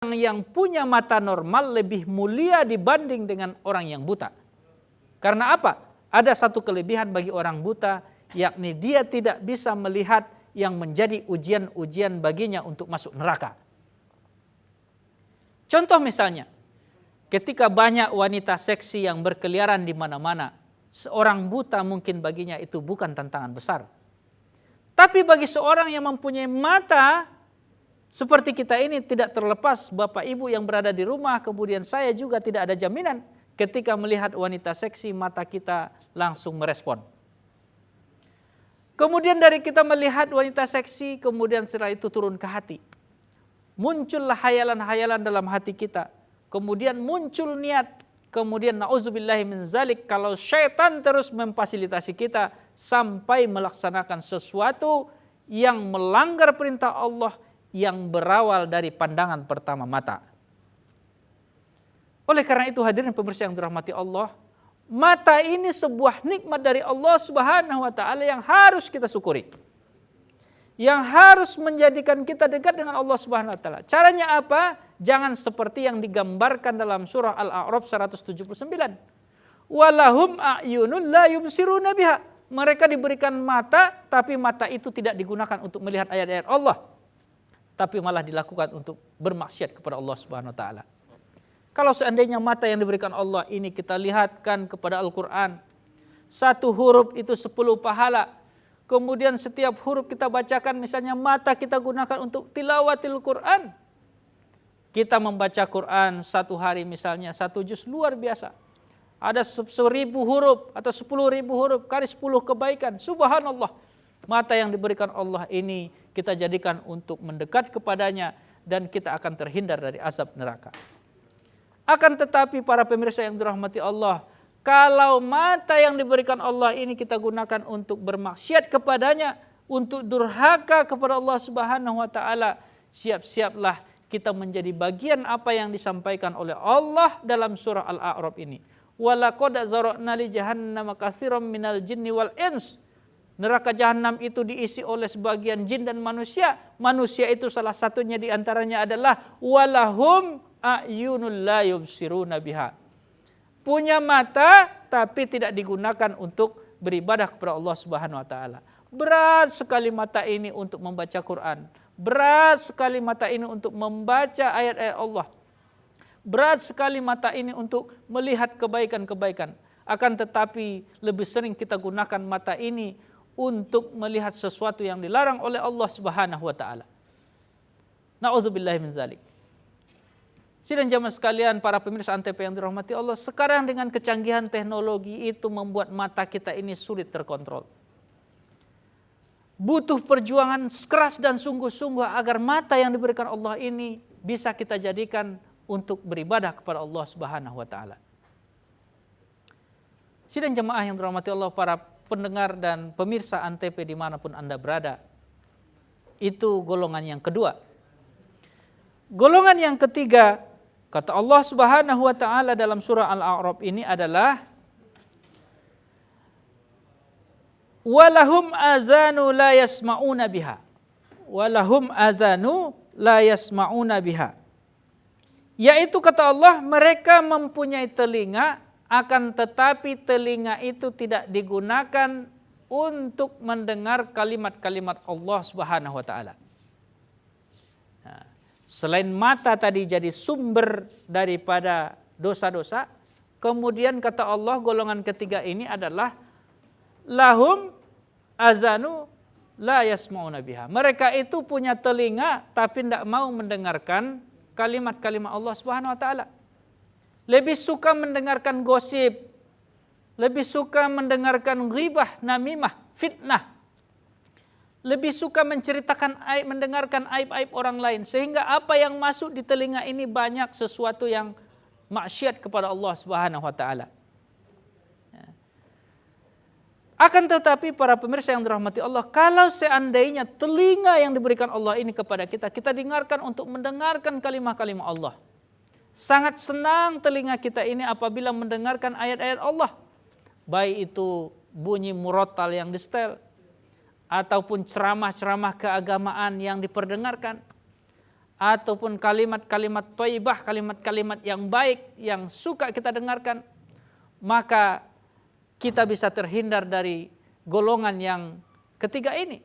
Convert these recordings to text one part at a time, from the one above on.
yang punya mata normal lebih mulia dibanding dengan orang yang buta. Karena apa? Ada satu kelebihan bagi orang buta, yakni dia tidak bisa melihat yang menjadi ujian-ujian baginya untuk masuk neraka. Contoh misalnya, ketika banyak wanita seksi yang berkeliaran di mana-mana, seorang buta mungkin baginya itu bukan tantangan besar. Tapi bagi seorang yang mempunyai mata seperti kita ini, tidak terlepas Bapak Ibu yang berada di rumah, kemudian saya juga, tidak ada jaminan ketika melihat wanita seksi mata kita langsung merespon. Kemudian dari kita melihat wanita seksi, kemudian setelah itu turun ke hati. Muncullah hayalan-hayalan dalam hati kita. Kemudian muncul niat. Kemudian na'udzubillahi min zalik, kalau syaitan terus memfasilitasi kita sampai melaksanakan sesuatu yang melanggar perintah Allah, yang berawal dari pandangan pertama mata. Oleh karena itu hadirin pemirsa yang dirahmati Allah, mata ini sebuah nikmat dari Allah Subhanahu wa taala yang harus kita syukuri. Yang harus menjadikan kita dekat dengan Allah Subhanahu wa taala. Caranya apa? Jangan seperti yang digambarkan dalam surah Al-A'raf 179. Walahum a'yunun la yubsiruna biha. Mereka diberikan mata, tapi mata itu tidak digunakan untuk melihat ayat-ayat Allah, tapi malah dilakukan untuk bermaksiat kepada Allah Subhanahu wa taala. Kalau seandainya mata yang diberikan Allah ini kita lihatkan kepada Al-Qur'an, satu huruf itu 10 pahala. Kemudian setiap huruf kita bacakan, misalnya mata kita gunakan untuk tilawatil Qur'an. Kita membaca Qur'an satu hari misalnya 1 juz, luar biasa. Ada 1000 huruf atau 10.000 huruf kali 10 kebaikan. Subhanallah. Mata yang diberikan Allah ini kita jadikan untuk mendekat kepadanya dan kita akan terhindar dari azab neraka. Akan tetapi para pemirsa yang dirahmati Allah, kalau mata yang diberikan Allah ini kita gunakan untuk bermaksiat kepadanya, untuk durhaka kepada Allah Subhanahu wa taala, siap-siaplah kita menjadi bagian apa yang disampaikan oleh Allah dalam surah Al-A'raf ini. Walaqad zara'na li jahannama katsiran minal jinni wal ins. Neraka jahanam itu diisi oleh sebagian jin dan manusia. Manusia itu salah satunya diantaranya adalah walahum a'yunul la yubsiruna biha. Punya mata tapi tidak digunakan untuk beribadah kepada Allah Subhanahu wa taala. Berat sekali mata ini untuk membaca Quran. Berat sekali mata ini untuk membaca ayat-ayat Allah. Berat sekali mata ini untuk melihat kebaikan-kebaikan. Akan tetapi lebih sering kita gunakan mata ini untuk melihat sesuatu yang dilarang oleh Allah Subhanahu wa taala. Na'udzubillahi min zalik. Sidang jamaah sekalian, para pemirsa Antv yang dirahmati Allah, sekarang dengan kecanggihan teknologi itu membuat mata kita ini sulit terkontrol. Butuh perjuangan keras dan sungguh-sungguh agar mata yang diberikan Allah ini bisa kita jadikan untuk beribadah kepada Allah Subhanahu wa taala. Sidang jemaah yang dirahmati Allah, para pendengar dan pemirsa Antv dimanapun Anda berada, itu golongan yang kedua. Golongan yang ketiga, kata Allah Subhanahu wa taala dalam surah Al-A'raf ini adalah walahum adzanu la yasma'una biha. Walahum adzanu la yasma'una biha. Yaitu kata Allah, mereka mempunyai telinga, akan tetapi telinga itu tidak digunakan untuk mendengar kalimat-kalimat Allah Subhanahu wa taala. Nah, selain mata tadi jadi sumber daripada dosa-dosa, kemudian kata Allah golongan ketiga ini adalah lahum azanu la yasma'una biha. Mereka itu punya telinga tapi tidak mau mendengarkan kalimat-kalimat Allah Subhanahu wa taala. Lebih suka mendengarkan gosip, lebih suka mendengarkan ghibah, namimah, fitnah. Lebih suka menceritakan aib, mendengarkan aib-aib orang lain, sehingga apa yang masuk di telinga ini banyak sesuatu yang maksiat kepada Allah Subhanahu wa taala. Akan tetapi para pemirsa yang dirahmati Allah, kalau seandainya telinga yang diberikan Allah ini kepada kita, kita dengarkan untuk mendengarkan kalimah-kalimah Allah. Sangat senang telinga kita ini apabila mendengarkan ayat-ayat Allah. Baik itu bunyi murattal yang disetel, ataupun ceramah-ceramah keagamaan yang diperdengarkan, ataupun kalimat-kalimat thayyibah, kalimat-kalimat yang baik yang suka kita dengarkan, maka kita bisa terhindar dari golongan yang ketiga ini.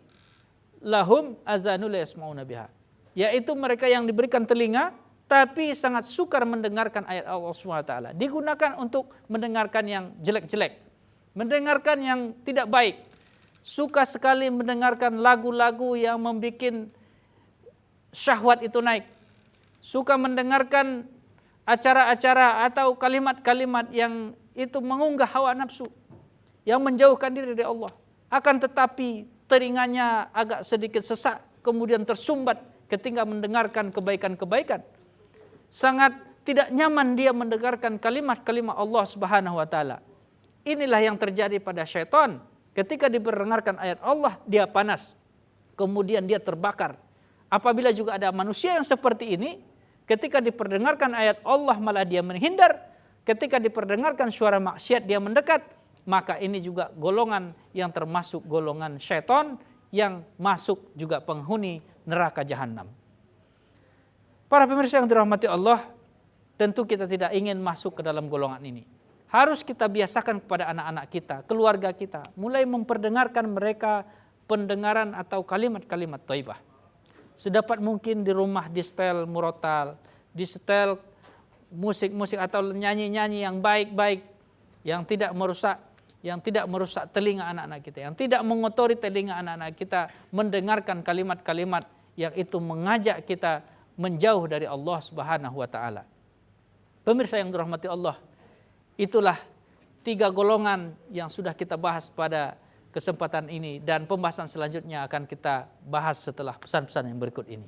Lahum azanul yasmauna biha, yaitu mereka yang diberikan telinga tapi sangat sukar mendengarkan ayat Allah SWT. Digunakan untuk mendengarkan yang jelek-jelek, mendengarkan yang tidak baik. Suka sekali mendengarkan lagu-lagu yang membuat syahwat itu naik. Suka mendengarkan acara-acara atau kalimat-kalimat yang itu mengunggah hawa nafsu, yang menjauhkan diri dari Allah. Akan tetapi telinganya agak sedikit sesak, kemudian tersumbat ketika mendengarkan kebaikan-kebaikan. Sangat tidak nyaman dia mendengarkan kalimat-kalimat Allah Subhanahu wa taala. Inilah yang terjadi pada syaitan. Ketika diperdengarkan ayat Allah, dia panas. Kemudian dia terbakar. Apabila juga ada manusia yang seperti ini, ketika diperdengarkan ayat Allah malah dia menghindar. Ketika diperdengarkan suara maksiat dia mendekat. Maka ini juga golongan yang termasuk golongan syaitan yang masuk juga penghuni neraka jahanam. Para pemirsa yang dirahmati Allah, tentu kita tidak ingin masuk ke dalam golongan ini. Harus kita biasakan kepada anak-anak kita, keluarga kita, mulai memperdengarkan mereka pendengaran atau kalimat-kalimat thayyibah. Sedapat mungkin di rumah di setel murotal, di setel musik-musik atau nyanyi-nyanyi yang baik-baik, yang tidak merusak telinga anak-anak kita, yang tidak mengotori telinga anak-anak kita mendengarkan kalimat-kalimat yang itu mengajak kita menjauh dari Allah Subhanahu wa taala. Pemirsa yang dirahmati Allah, itulah 3 golongan yang sudah kita bahas pada kesempatan ini, dan pembahasan selanjutnya akan kita bahas setelah pesan-pesan yang berikut ini.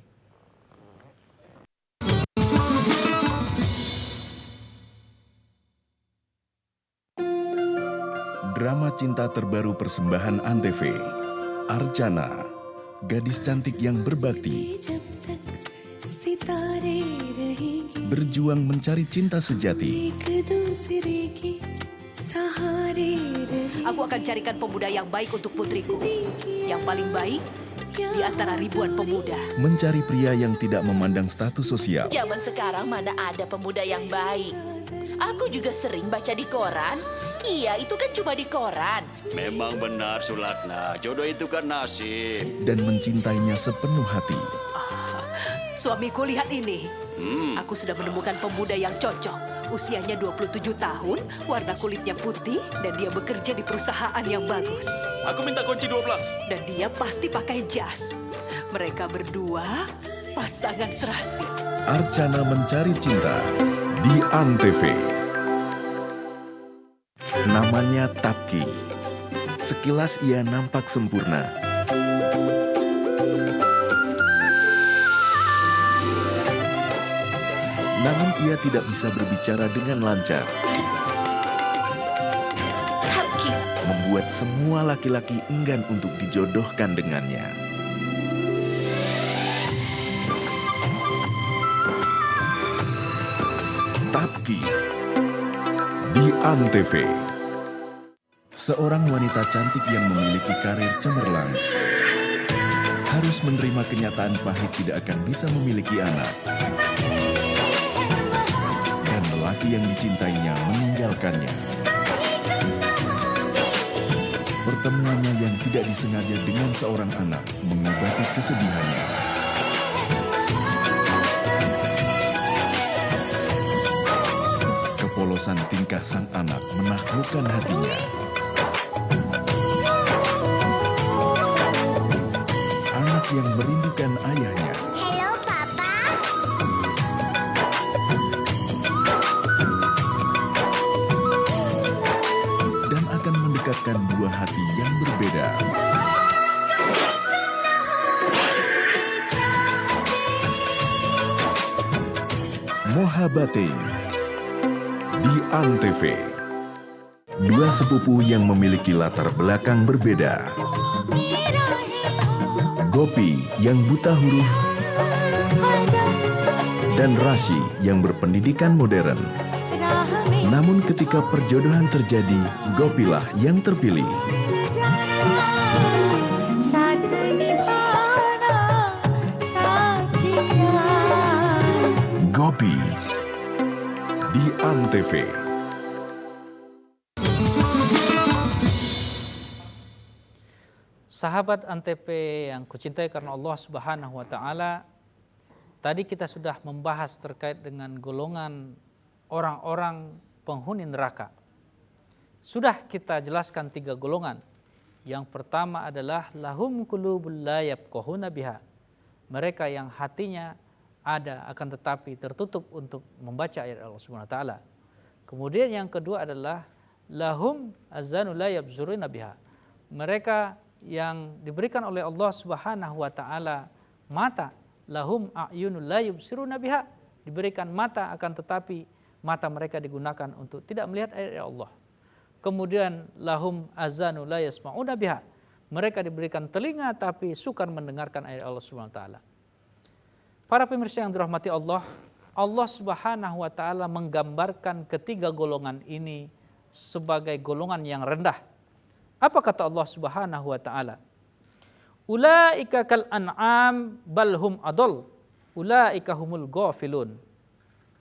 Drama cinta terbaru persembahan Antv, Archana, gadis cantik yang berbakti, berjuang mencari cinta sejati. Aku akan carikan pemuda yang baik untuk putriku, yang paling baik di antara ribuan pemuda. Mencari pria yang tidak memandang status sosial. Zaman sekarang mana ada pemuda yang baik? Aku juga sering baca di koran. Iya, itu kan cuma di koran. Memang benar, Sulatna. Jodoh itu kan nasib. Dan mencintainya sepenuh hati. Suamiku, lihat ini. Aku sudah menemukan pemuda yang cocok. Usianya 27 tahun, warna kulitnya putih, dan dia bekerja di perusahaan yang bagus. Aku minta kunci 12. Dan dia pasti pakai jas. Mereka berdua pasangan serasi. Archana mencari cinta di Antv. Namanya Tapki. Sekilas ia nampak sempurna. Namun ia tidak bisa berbicara dengan lancar. Tapki. Membuat semua laki-laki enggan untuk dijodohkan dengannya. Tapki di Antv. Seorang wanita cantik yang memiliki karir cemerlang harus menerima kenyataan pahit tidak akan bisa memiliki anak. Dan lelaki yang dicintainya meninggalkannya. Pertemuannya yang tidak disengaja dengan seorang anak mengobati kesedihannya. Kepolosan tingkah sang anak menaklukkan hatinya. Anak yang merindukan ayahnya. Halo, Papa. Dan akan mendekatkan dua hati yang berbeda. Mohabbatain di Antv. Dua sepupu yang memiliki latar belakang berbeda. Gopi yang buta huruf dan Rashi yang berpendidikan modern. Namun ketika perjodohan terjadi, Gopilah yang terpilih. Ngopi di Antv. Sahabat Antv yang kucintai karena Allah Subhanahu wa taala, tadi kita sudah membahas terkait dengan golongan orang-orang penghuni neraka. Sudah kita jelaskan 3 golongan. Yang pertama adalah lahum qulubul la yafqahuna biha. Mereka yang hatinya ada akan tetapi tertutup untuk membaca ayat Allah Subhanahu wa taala. Kemudian yang kedua adalah lahum azanu la yabzuruna biha. Mereka yang diberikan oleh Allah Subhanahu wa taala mata, lahum a'yunul la yubsiruna biha, diberikan mata akan tetapi mata mereka digunakan untuk tidak melihat ayat Allah. Kemudian lahum azanu la yasma'una biha, mereka diberikan telinga tapi sukar mendengarkan ayat Allah Subhanahu wa taala. Para pemirsa yang dirahmati Allah, Allah Subhanahu wa taala menggambarkan ketiga golongan ini sebagai golongan yang rendah. Apa kata Allah Subhanahu wa taala? Ulaika kal an'am bal hum adall. Ulaika humul ghafilun.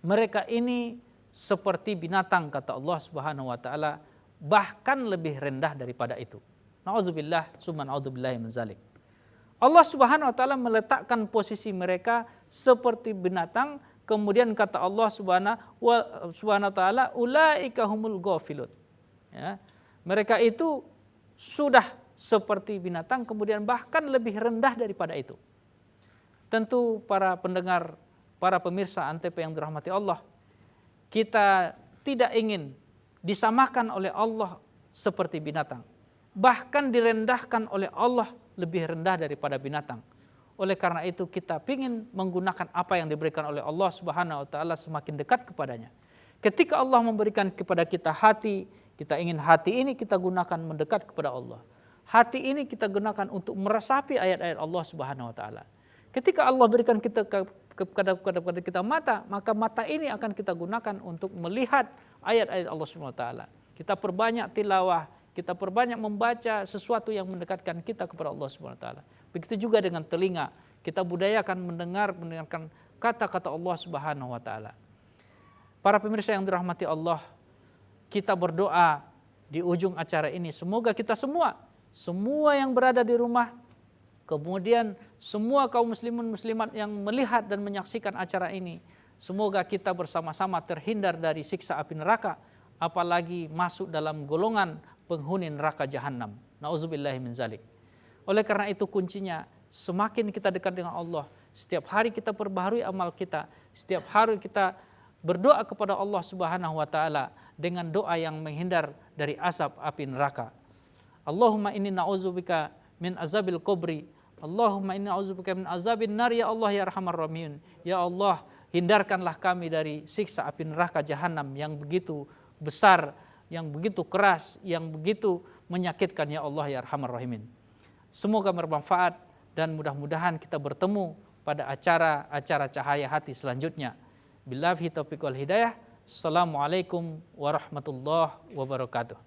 Mereka ini seperti binatang kata Allah Subhanahu wa taala, bahkan lebih rendah daripada itu. Nauzubillah summa nauzubillahi min zalik. Allah Subhanahu wa taala meletakkan posisi mereka seperti binatang, kemudian kata Allah Subhanahu wa taala ulaika humul ghafilun. Ya. Mereka itu sudah seperti binatang, kemudian bahkan lebih rendah daripada itu. Tentu para pendengar, para pemirsa Antv yang dirahmati Allah, kita tidak ingin disamakan oleh Allah seperti binatang. Bahkan direndahkan oleh Allah lebih rendah daripada binatang. Oleh karena itu kita ingin menggunakan apa yang diberikan oleh Allah Subhanahu wa taala semakin dekat kepadanya. Ketika Allah memberikan kepada kita hati, kita ingin hati ini kita gunakan mendekat kepada Allah. Hati ini kita gunakan untuk meresapi ayat-ayat Allah Subhanahu wa taala. Ketika Allah berikan kita kepada kita mata, maka mata ini akan kita gunakan untuk melihat ayat-ayat Allah Subhanahu wa taala. Kita perbanyak tilawah, kita perbanyak membaca sesuatu yang mendekatkan kita kepada Allah Subhanahu wa taala. Begitu juga dengan telinga, kita budayakan mendengarkan kata-kata Allah Subhanahu wa taala. Para pemirsa yang dirahmati Allah, kita berdoa di ujung acara ini, semoga kita semua yang berada di rumah, kemudian semua kaum muslimin muslimat yang melihat dan menyaksikan acara ini, semoga kita bersama-sama terhindar dari siksa api neraka, apalagi masuk dalam golongan penghuni neraka jahanam. Nauzubillahi min zalik. Oleh karena itu kuncinya, semakin kita dekat dengan Allah, setiap hari kita perbaharui amal kita, setiap hari kita berdoa kepada Allah Subhanahu wa taala dengan doa yang menghindar dari asap api neraka. Allahumma inni na'udzubika min azabil kubri. Allahumma inni na'udzubika min azabin nar ya Allah ya arhamar rahimin. Ya Allah, hindarkanlah kami dari siksa api neraka jahanam yang begitu besar, yang begitu keras, yang begitu menyakitkan ya Allah ya arhamar rahimin. Semoga bermanfaat dan mudah-mudahan kita bertemu pada acara Cahaya Hati selanjutnya. Billahi taufiq wal hidayah. Assalamualaikum warahmatullahi wabarakatuh.